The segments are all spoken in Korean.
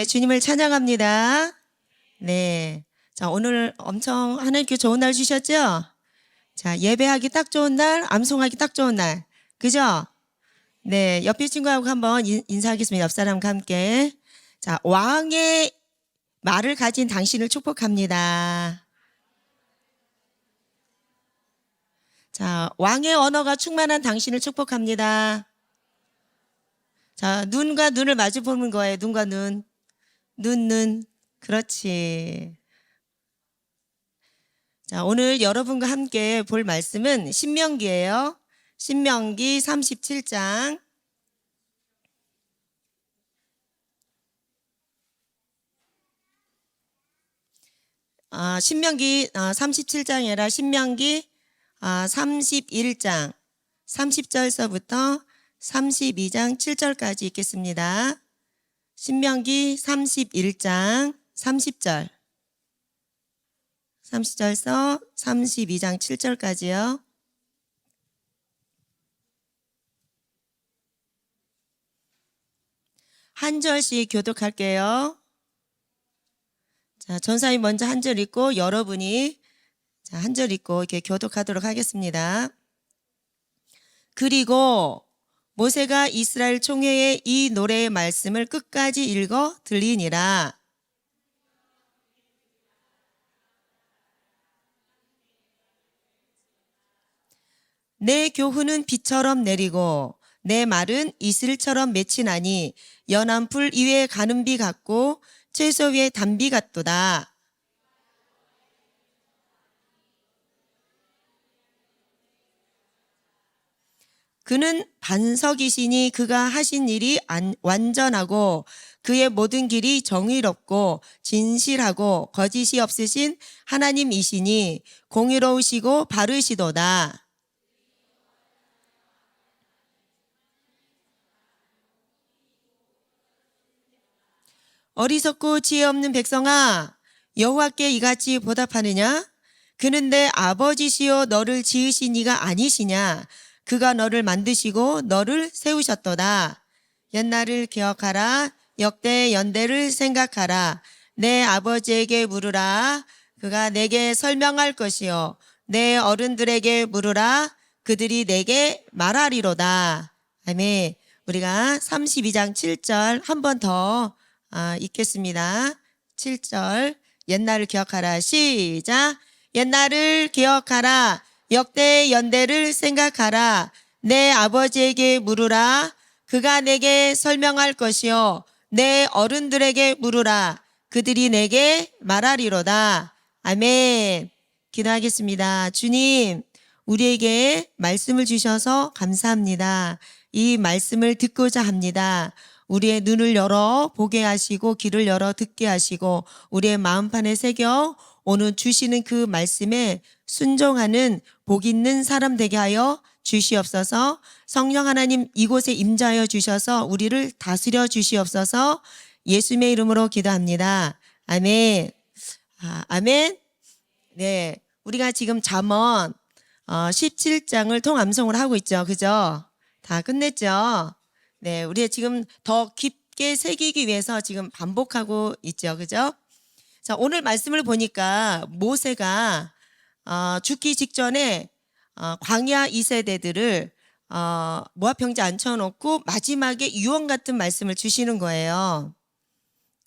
네, 주님을 찬양합니다. 네. 자, 오늘 엄청 하나님께 좋은 날 주셨죠? 자, 예배하기 딱 좋은 날, 암송하기 딱 좋은 날. 그죠? 네, 옆에 친구하고 한번 인사하겠습니다. 옆 사람과 함께. 자, 왕의 말을 가진 당신을 축복합니다. 자, 왕의 언어가 충만한 당신을 축복합니다. 자, 눈과 눈을 마주 보는 거예요. 눈과 눈. 눈. 그렇지. 자, 오늘 여러분과 함께 볼 말씀은 신명기예요. 신명기 37장. 신명기 37장이 아니라 신명기 31장 30절서부터 32장 7절까지 읽겠습니다. 신명기 31장 30절 30절서 32장 7절까지요. 한 절씩 교독할게요. 자, 전사님 먼저 한 절 읽고 여러분이 한 절 읽고 이렇게 교독하도록 하겠습니다. 그리고 모세가 이스라엘 총회에 이 노래의 말씀을 끝까지 읽어 들리니라. 내 교훈은 비처럼 내리고 내 말은 이슬처럼 맺히나니 연한 풀 위에 가는 비 같고 채소 위에 단비 같도다. 그는 반석이시니 그가 하신 일이 완전하고 그의 모든 길이 정의롭고 진실하고 거짓이 없으신 하나님이시니 공의로우시고 바르시도다. 어리석고 지혜 없는 백성아, 여호와께 이같이 보답하느냐? 그는 내 아버지시요 너를 지으신 이가 아니시냐? 그가 너를 만드시고 너를 세우셨도다. 옛날을 기억하라. 역대 연대를 생각하라. 내 아버지에게 물으라. 그가 내게 설명할 것이요. 내 어른들에게 물으라. 그들이 내게 말하리로다. 아멘. 우리가 32장 7절 한 번 더 읽겠습니다. 7절 옛날을 기억하라. 시작. 옛날을 기억하라. 역대 연대를 생각하라. 내 아버지에게 물으라. 그가 내게 설명할 것이요. 내 어른들에게 물으라. 그들이 내게 말하리로다. 아멘. 기도하겠습니다. 주님, 우리에게 말씀을 주셔서 감사합니다. 이 말씀을 듣고자 합니다. 우리의 눈을 열어 보게 하시고 귀를 열어 듣게 하시고 우리의 마음판에 새겨 오늘 주시는 그 말씀에 순종하는 복 있는 사람 되게 하여 주시옵소서. 성령 하나님 이곳에 임재하여 주셔서 우리를 다스려 주시옵소서. 예수님의 이름으로 기도합니다. 아멘. 아멘. 네, 우리가 지금 잠언 17장을 통암송을 하고 있죠. 그죠? 다 끝냈죠? 네, 우리 지금 더 깊게 새기기 위해서 지금 반복하고 있죠. 그죠? 자, 오늘 말씀을 보니까 모세가 죽기 직전에 광야 2세대들을 모압 평지에 앉혀놓고 마지막에 유언 같은 말씀을 주시는 거예요.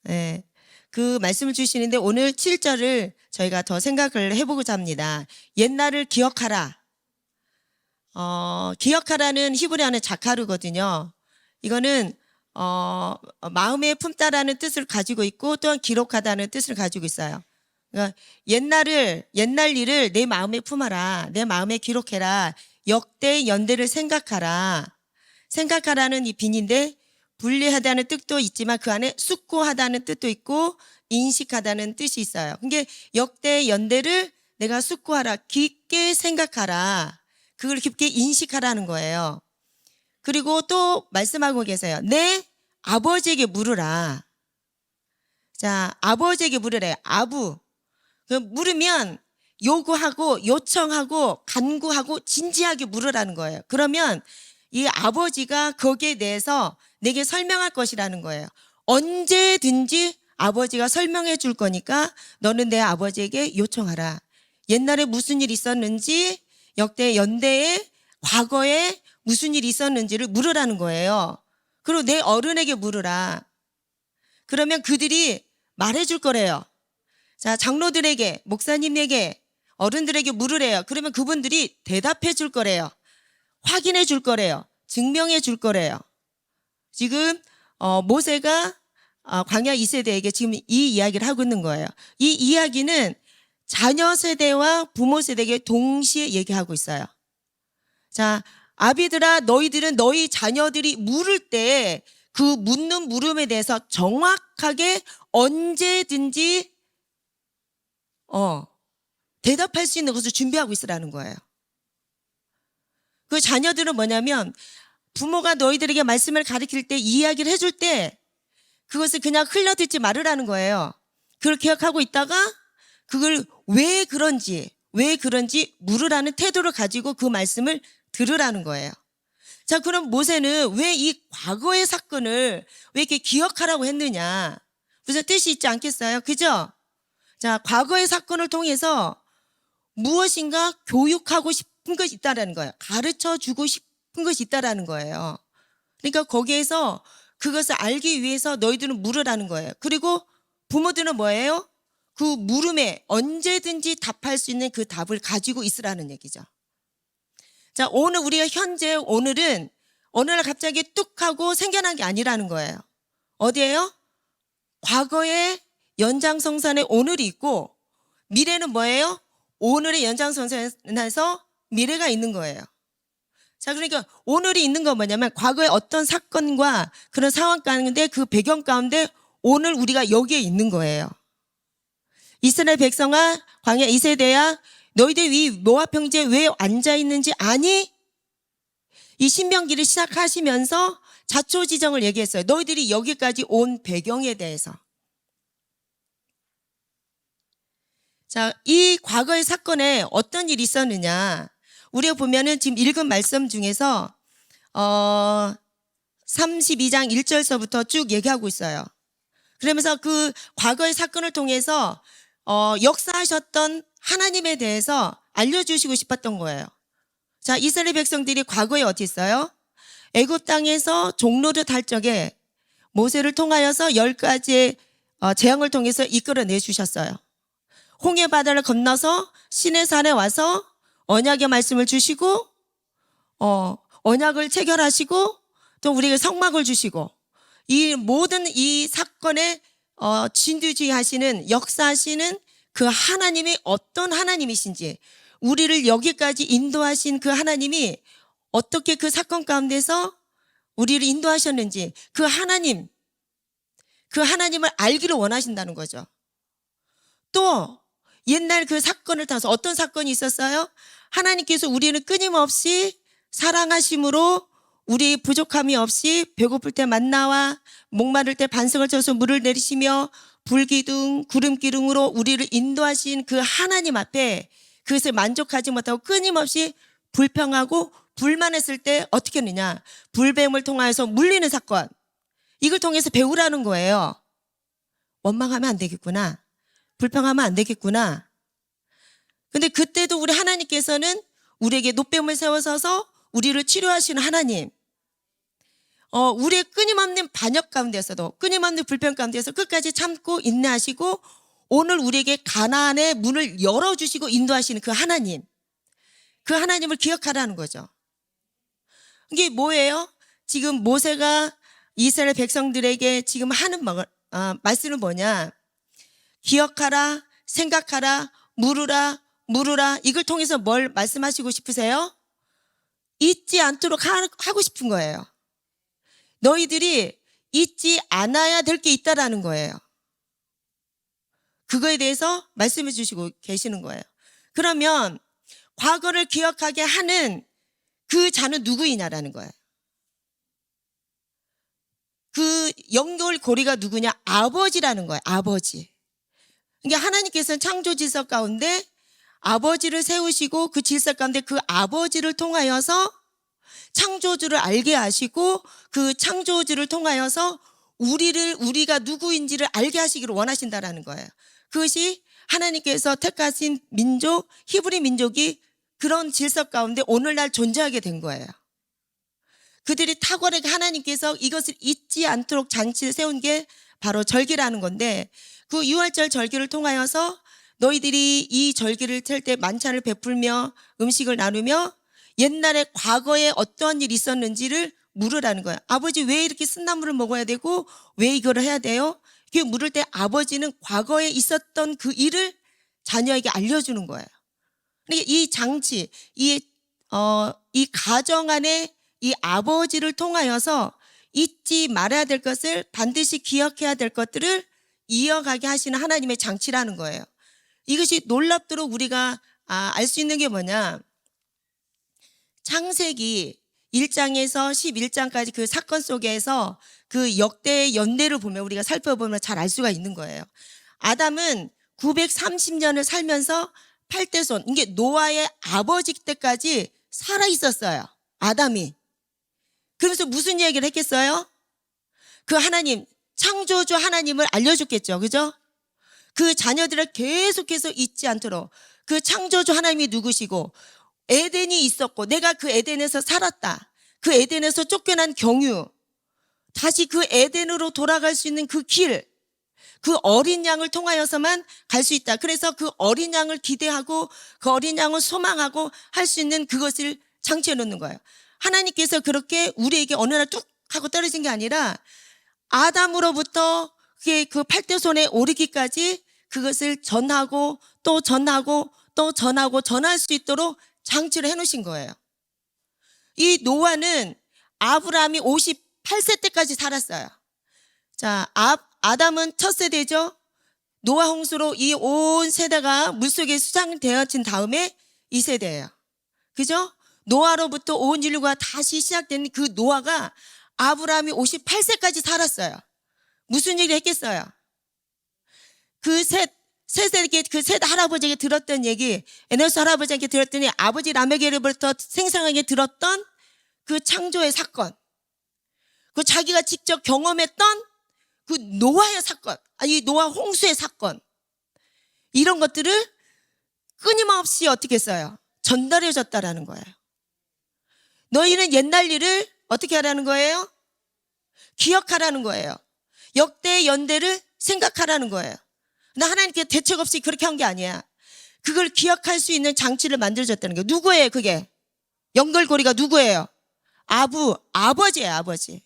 네, 그 말씀을 주시는데 오늘 7절을 저희가 더 생각을 해보고자 합니다. 옛날을 기억하라. 기억하라는 히브리어는 자카르거든요. 이거는 마음에 품다라는 뜻을 가지고 있고 또한 기록하다는 뜻을 가지고 있어요. 그러니까 옛날 일을 내 마음에 품어라. 내 마음에 기록해라. 역대 연대를 생각하라. 생각하라는 이 빈인데 분리하다는 뜻도 있지만 그 안에 숙고하다는 뜻도 있고 인식하다는 뜻이 있어요. 그러니까 역대 연대를 내가 숙고하라. 깊게 생각하라. 그걸 깊게 인식하라는 거예요. 그리고 또 말씀하고 계세요. 내 아버지에게 물으라. 자, 아버지에게 물으래요. 아부. 물으면 요구하고 요청하고 간구하고 진지하게 물으라는 거예요. 그러면 이 아버지가 거기에 대해서 내게 설명할 것이라는 거예요. 언제든지 아버지가 설명해 줄 거니까 너는 내 아버지에게 요청하라. 옛날에 무슨 일 있었는지, 역대 연대에 과거에 무슨 일이 있었는지를 물으라는 거예요. 그리고 내 어른에게 물으라. 그러면 그들이 말해 줄 거래요. 자, 장로들에게, 목사님에게, 어른들에게 물으래요. 그러면 그분들이 대답해 줄 거래요. 확인해 줄 거래요. 증명해 줄 거래요. 지금 모세가 광야 2세대에게 지금 이 이야기를 하고 있는 거예요. 이 이야기는 자녀 세대와 부모 세대에게 동시에 얘기하고 있어요. 자, 아비들아, 너희들은 너희 자녀들이 물을 때 그 묻는 물음에 대해서 정확하게 언제든지 대답할 수 있는 것을 준비하고 있으라는 거예요. 그 자녀들은 뭐냐면 부모가 너희들에게 말씀을 가르칠 때, 이야기를 해줄 때 그것을 그냥 흘려듣지 말으라는 거예요. 그걸 기억하고 있다가 그걸 왜 그런지 물으라는 태도를 가지고 그 말씀을 들으라는 거예요. 자, 그럼 모세는 왜 이 과거의 사건을 왜 이렇게 기억하라고 했느냐? 무슨 뜻이 있지 않겠어요? 그죠? 자, 과거의 사건을 통해서 무엇인가 교육하고 싶은 것이 있다라는 거예요. 가르쳐 주고 싶은 것이 있다라는 거예요. 그러니까 거기에서 그것을 알기 위해서 너희들은 물으라는 거예요. 그리고 부모들은 뭐예요? 그 물음에 언제든지 답할 수 있는 그 답을 가지고 있으라는 얘기죠. 자, 오늘 우리가 오늘은 어느 날 갑자기 뚝 하고 생겨난 게 아니라는 거예요. 어디예요? 과거의 연장성산에 오늘이 있고 미래는 뭐예요? 오늘의 연장선상에서 미래가 있는 거예요. 자, 그러니까 오늘이 있는 건 뭐냐면 과거의 어떤 사건과 그런 상황 가운데, 그 배경 가운데 오늘 우리가 여기에 있는 거예요. 이스라엘 백성아, 광야 2세대야, 너희들 이 모압 평지에 왜 앉아 있는지 아니? 이 신명기를 시작하시면서 자초지정을 얘기했어요. 너희들이 여기까지 온 배경에 대해서. 자, 이 과거의 사건에 어떤 일이 있었느냐? 우리가 보면은 지금 읽은 말씀 중에서 32장 1절서부터 쭉 얘기하고 있어요. 그러면서 그 과거의 사건을 통해서 역사하셨던 하나님에 대해서 알려주시고 싶었던 거예요. 자, 이스라엘 백성들이 과거에 어디 있어요? 애굽 땅에서 종로를 탈 적에 모세를 통하여서 10가지의 재앙을 통해서 이끌어내 주셨어요. 홍해 바다를 건너서 시내산에 와서 언약의 말씀을 주시고 언약을 체결하시고 또 우리에게 성막을 주시고 이 모든 이 사건에 진두지휘하시는, 역사하시는 그 하나님이 어떤 하나님이신지, 우리를 여기까지 인도하신 그 하나님이 어떻게 그 사건 가운데서 우리를 인도하셨는지 그 하나님을 알기를 원하신다는 거죠. 또 옛날 그 사건을 타서 어떤 사건이 있었어요? 하나님께서 우리는 끊임없이 사랑하심으로 우리 부족함이 없이 배고플 때 만나와 목마를 때 반석을 쳐서 물을 내리시며 불기둥 구름기둥으로 우리를 인도하신 그 하나님 앞에 그것을 만족하지 못하고 끊임없이 불평하고 불만했을 때 어떻게 했느냐? 불뱀을 통하여서 물리는 사건, 이걸 통해서 배우라는 거예요. 원망하면 안 되겠구나, 불평하면 안 되겠구나. 근데 그때도 우리 하나님께서는 우리에게 노뱀을 세워서서 우리를 치료하시는 하나님, 우리의 끊임없는 반역 가운데서도, 끊임없는 불평 가운데서 끝까지 참고 인내하시고 오늘 우리에게 가나안의 문을 열어주시고 인도하시는 그 하나님, 그 하나님을 기억하라는 거죠. 이게 뭐예요? 지금 모세가 이스라엘 백성들에게 지금 하는 말씀은 뭐냐? 기억하라, 생각하라, 물으라, 이걸 통해서 뭘 말씀하시고 싶으세요? 잊지 않도록 하고 싶은 거예요. 너희들이 잊지 않아야 될 게 있다라는 거예요. 그거에 대해서 말씀해 주시고 계시는 거예요. 그러면 과거를 기억하게 하는 그 자는 누구이냐라는 거예요. 그 연결고리가 누구냐? 아버지라는 거예요. 아버지. 그러니까 하나님께서는 창조 질서 가운데 아버지를 세우시고 그 질서 가운데 그 아버지를 통하여서 창조주를 알게 하시고 그 창조주를 통하여서 우리가 누구인지를 알게 하시기를 원하신다라는 거예요. 그것이 하나님께서 택하신 민족, 히브리 민족이 그런 질서 가운데 오늘날 존재하게 된 거예요. 그들이 탁월하게 하나님께서 이것을 잊지 않도록 장치를 세운 게 바로 절기라는 건데, 그 유월절 절기를 통하여서 너희들이 이 절기를 찰 때 만찬을 베풀며 음식을 나누며 옛날에 과거에 어떠한 일이 있었는지를 물으라는 거예요. 아버지 왜 이렇게 쓴나물을 먹어야 되고 왜 이거를 해야 돼요? 그 물을 때 아버지는 과거에 있었던 그 일을 자녀에게 알려주는 거예요. 그러니까 이 장치, 이 가정 안에 이 아버지를 통하여서 잊지 말아야 될 것을 반드시 기억해야 될 것들을 이어가게 하시는 하나님의 장치라는 거예요. 이것이 놀랍도록 우리가 알 수 있는 게 뭐냐, 창세기 1장에서 11장까지 그 사건 속에서 그 역대의 연대를 보면 우리가 살펴보면 잘 알 수가 있는 거예요. 아담은 930년을 살면서 8대손, 이게 노아의 아버지 때까지 살아 있었어요. 아담이. 그러면서 무슨 얘기를 했겠어요? 그 하나님, 창조주 하나님을 알려줬겠죠. 그죠? 그 자녀들을 계속해서 잊지 않도록 그 창조주 하나님이 누구시고 에덴이 있었고 내가 그 에덴에서 살았다. 그 에덴에서 쫓겨난 경유, 다시 그 에덴으로 돌아갈 수 있는 그 길, 그 어린 양을 통하여서만 갈 수 있다. 그래서 그 어린 양을 기대하고 그 어린 양을 소망하고 할 수 있는 그것을 장치해 놓는 거예요. 하나님께서 그렇게 우리에게 어느 날 뚝 하고 떨어진 게 아니라 아담으로부터 그게 그 8대손에 오르기까지 그것을 전하고 또 전하고 또 전하고 전할 수 있도록 장치를 해놓으신 거예요. 이 노아는 아브라함이 58세 때까지 살았어요. 자, 아담은 첫 세대죠. 노아 홍수로 이 온 세대가 물속에 수장되어진 다음에 이 세대예요. 그죠? 노아로부터 온 인류가 다시 시작된 그 노아가 아브라함이 58세까지 살았어요. 무슨 일을 했겠어요? 그 셋 할아버지에게 들었던 얘기, 에노스 할아버지에게 들었더니 아버지 라멕에게로부터 생생하게 들었던 그 창조의 사건, 그 자기가 직접 경험했던 그 노아의 사건, 이 노아 홍수의 사건, 이런 것들을 끊임없이 어떻게 했어요? 전달해 줬다라는 거예요. 너희는 옛날 일을 어떻게 하라는 거예요? 기억하라는 거예요. 역대의 연대를 생각하라는 거예요. 나 하나님께 대책 없이 그렇게 한 게 아니야. 그걸 기억할 수 있는 장치를 만들어줬다는 거예요. 누구예요 그게? 연결고리가 누구예요? 아버지예요. 아버지.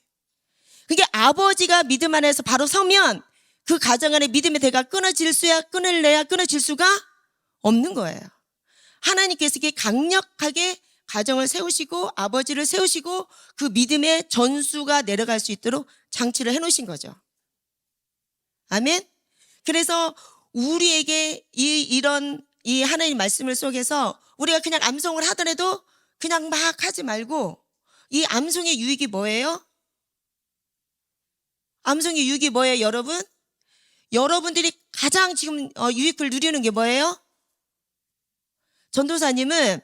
그게 아버지가 믿음 안에서 바로 서면 그 가정 안에 믿음의 대가 끊어질 수가 없는 거예요. 하나님께서 이렇게 강력하게 가정을 세우시고 아버지를 세우시고 그 믿음의 전수가 내려갈 수 있도록 장치를 해놓으신 거죠. 아멘. 그래서 우리에게 이런 하나님 말씀을 속에서 우리가 그냥 암송을 하더라도 그냥 막 하지 말고, 이 암송의 유익이 뭐예요? 암송의 유익이 뭐예요, 여러분? 여러분들이 가장 지금 유익을 누리는 게 뭐예요? 전도사님은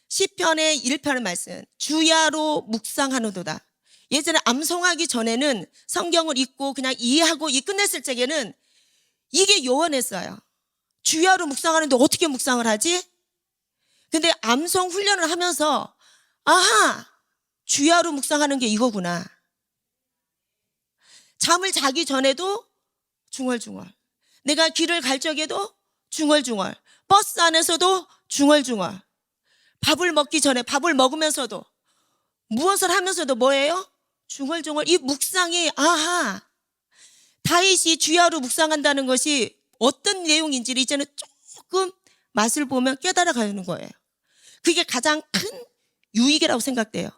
시편의 1편의 말씀, 주야로 묵상하노도다. 예전에 암송하기 전에는 성경을 읽고 그냥 이해하고 끝냈을 적에는 이게 요원했어요. 주야로 묵상하는데 어떻게 묵상을 하지? 근데 암송 훈련을 하면서 아하, 주야로 묵상하는 게 이거구나. 잠을 자기 전에도 중얼중얼, 내가 길을 갈 적에도 중얼중얼, 버스 안에서도 중얼중얼, 밥을 먹기 전에, 밥을 먹으면서도, 무엇을 하면서도 뭐예요? 중얼중얼. 이 묵상이, 아하, 다윗이 주야로 묵상한다는 것이 어떤 내용인지를 이제는 조금 맛을 보면 깨달아가는 거예요. 그게 가장 큰 유익이라고 생각돼요.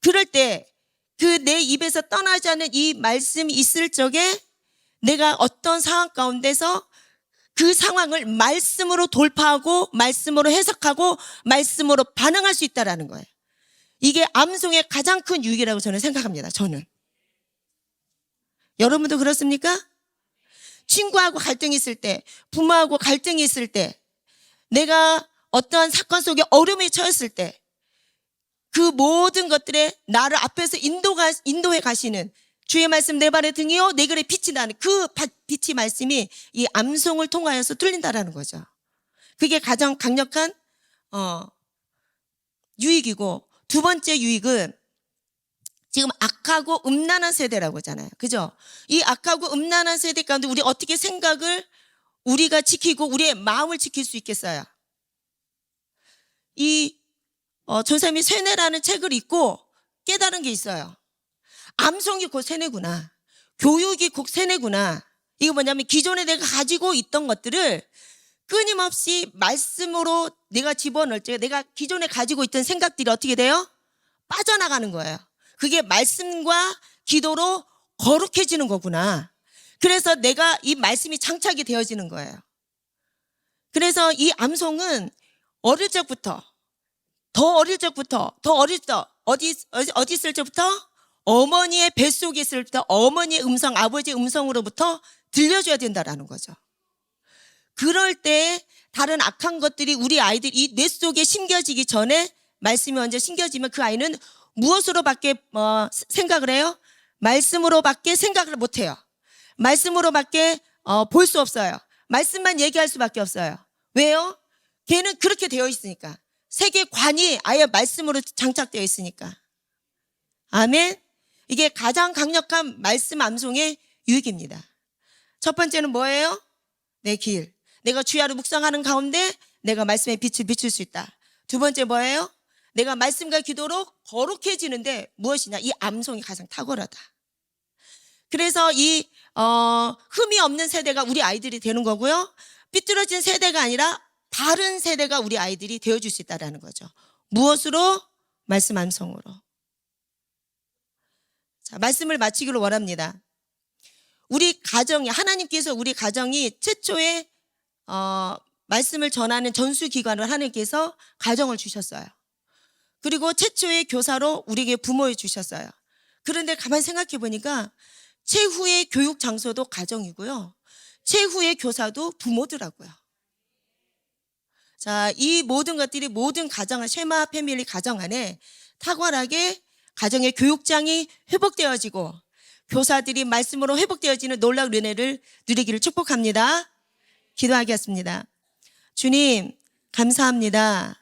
그럴 때 그 내 입에서 떠나지 않는 이 말씀이 있을 적에 내가 어떤 상황 가운데서 그 상황을 말씀으로 돌파하고 말씀으로 해석하고 말씀으로 반응할 수 있다는 거예요. 이게 암송의 가장 큰 유익이라고 저는 생각합니다. 저는. 여러분도 그렇습니까? 친구하고 갈등이 있을 때, 부모하고 갈등이 있을 때, 내가 어떠한 사건 속에 어려움에 처했을 때, 그 모든 것들에 나를 앞에서 인도해 가시는 주의 말씀 내 발의 등이요 내 길에 빛이 나는 그 빛이 말씀이 이 암송을 통하여서 뚫린다라는 거죠. 그게 가장 강력한 유익이고, 두 번째 유익은 지금 악하고 음란한 세대라고 하잖아요. 그죠? 이 악하고 음란한 세대 가운데 우리 어떻게 생각을 우리가 지키고 우리의 마음을 지킬 수 있겠어요? 이 전사님이 세뇌라는 책을 읽고 깨달은 게 있어요. 암송이 곧 세뇌구나. 교육이 곧 세뇌구나. 이거 뭐냐면 기존에 내가 가지고 있던 것들을 끊임없이 말씀으로 내가 집어넣을 때 내가 기존에 가지고 있던 생각들이 어떻게 돼요? 빠져나가는 거예요. 그게 말씀과 기도로 거룩해지는 거구나. 그래서 내가 이 말씀이 장착이 되어지는 거예요. 그래서 이 암송은 어릴 적부터 어디 있을 적부터 어머니의 뱃속에 있을 때부터 어머니의 음성, 아버지의 음성으로부터 들려줘야 된다라는 거죠. 그럴 때 다른 악한 것들이 우리 아이들 이 뇌 속에 심겨지기 전에 말씀이 먼저 심겨지면 그 아이는 무엇으로밖에 생각을 해요? 말씀으로밖에 생각을 못해요. 말씀으로밖에 볼 수 없어요. 말씀만 얘기할 수밖에 없어요. 왜요? 걔는 그렇게 되어 있으니까. 세계관이 아예 말씀으로 장착되어 있으니까. 아멘. 이게 가장 강력한 말씀 암송의 유익입니다. 첫 번째는 뭐예요? 내 길. 내가 주야를 묵상하는 가운데 내가 말씀의 빛을 비출 수 있다. 두 번째 뭐예요? 내가 말씀과 기도로 거룩해지는데 무엇이냐? 이 암송이 가장 탁월하다. 그래서 이 흠이 없는 세대가 우리 아이들이 되는 거고요. 삐뚤어진 세대가 아니라 다른 세대가 우리 아이들이 되어줄 수 있다는 거죠. 무엇으로? 말씀 암송으로. 자, 말씀을 마치기로 원합니다. 우리 가정이, 하나님께서 우리 가정이 최초의 말씀을 전하는 전수기관을 하나님께서 가정을 주셨어요. 그리고 최초의 교사로 우리에게 부모를 주셨어요. 그런데 가만히 생각해 보니까 최후의 교육 장소도 가정이고요. 최후의 교사도 부모더라고요. 자, 이 모든 것들이 모든 가정, 쉐마 패밀리 가정 안에 탁월하게 가정의 교육장이 회복되어지고 교사들이 말씀으로 회복되어지는 놀라운 은혜를 누리기를 축복합니다. 기도하겠습니다. 주님, 감사합니다.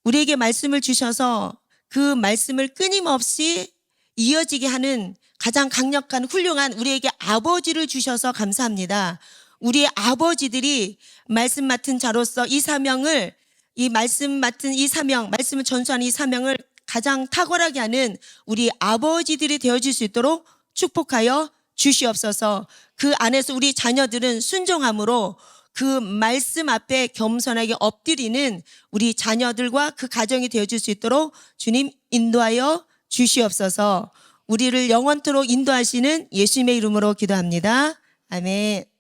우리에게 말씀을 주셔서 그 말씀을 끊임없이 이어지게 하는 가장 강력한 훌륭한 우리에게 아버지를 주셔서 감사합니다. 우리의 아버지들이 말씀 맡은 자로서 이 사명을, 이 말씀 맡은 이 사명, 말씀을 전수하는 이 사명을 가장 탁월하게 하는 우리 아버지들이 되어줄 수 있도록 축복하여 주시옵소서. 그 안에서 우리 자녀들은 순종함으로 그 말씀 앞에 겸손하게 엎드리는 우리 자녀들과 그 가정이 되어줄 수 있도록 주님 인도하여 주시옵소서. 우리를 영원토록 인도하시는 예수님의 이름으로 기도합니다. 아멘.